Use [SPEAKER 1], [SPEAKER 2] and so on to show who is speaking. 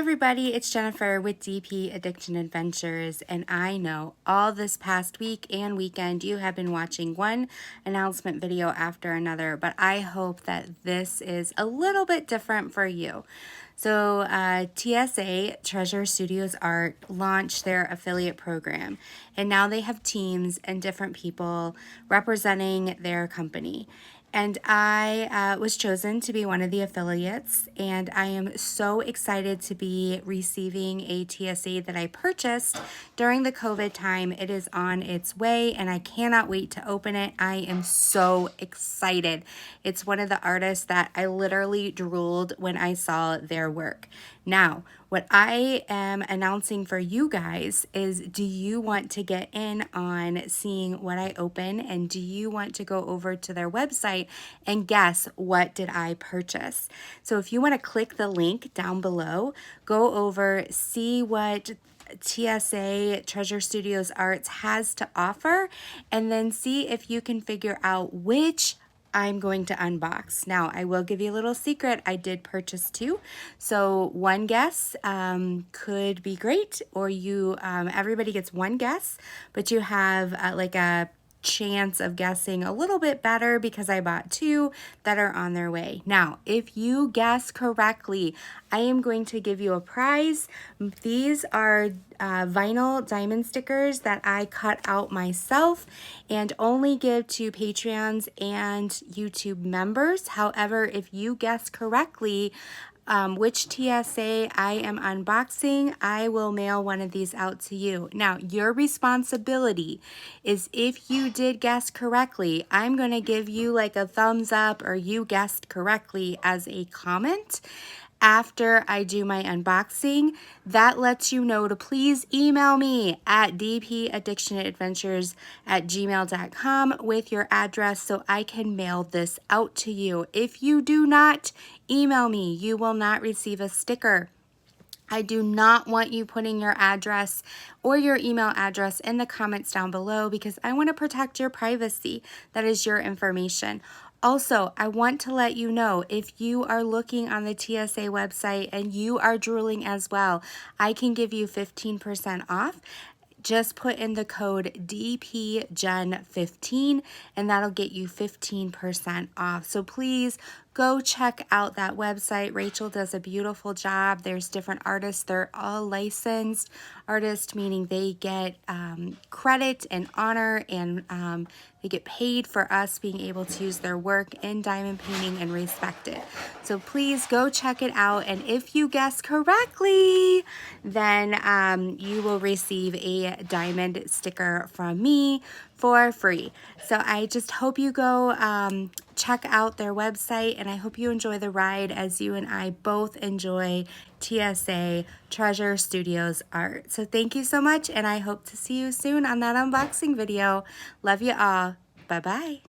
[SPEAKER 1] everybody, it's Jennifer with DP Addiction Adventures, and I know all this past week and weekend you have been watching one announcement video after another, but I hope that this is a little bit different for you. So TSA, Treasure Studios Art, launched their affiliate program, and now they have teams and different people representing their company. And I was chosen to be one of the affiliates, and I am so excited to be receiving a TSA that I purchased during the COVID time. It is on its way, and I cannot wait to open it. I am so excited. It's one of the artists that I literally drooled when I saw their work. Now, what I am announcing for you guys is, do you want to get in on seeing what I open, and do you want to go over to their website and guess what did I purchase? So if you want to click the link down below, go over, see what TSA Treasure Studios Arts has to offer, and then see if you can figure out which I'm going to unbox. Now, I will give you a little secret. I did purchase two, so one guess could be great, or you everybody gets one guess, but you have like a chance of guessing a little bit better because I bought two that are on their way. Now, if you guess correctly, I am going to give you a prize. These are vinyl diamond stickers that I cut out myself and only give to Patreons and YouTube members. However, if you guess correctly which TSA I am unboxing, I will mail one of these out to you. Now, your responsibility is, if you did guess correctly, I'm going to give you like a thumbs up or you guessed correctly as a comment after I do my unboxing. That lets you know to please email me at dpaddictionadventures@gmail.com with your address so I can mail this out to you. If you do not email me, you will not receive a sticker. I do not want you putting your address or your email address in the comments down below because I want to protect your privacy. That is your information. Also, I want to let you know, if you are looking on the TSA website and you are drooling as well, I can give you 15% off. Just put in the code DPGen15 and that'll get you 15% off. So please go check out that website. Rachel does a beautiful job. There's different artists. They're all licensed artists, meaning they get credit and honor, and they get paid for us being able to use their work in diamond painting and respect it. So please go check it out. And if you guess correctly, then you will receive a diamond sticker from me for free. So I just hope you go check out their website, and I hope you enjoy the ride as you and I both enjoy TSA Treasure Studios Art. So thank you so much, and I hope to see you soon on that unboxing video. Love you all. Bye-bye.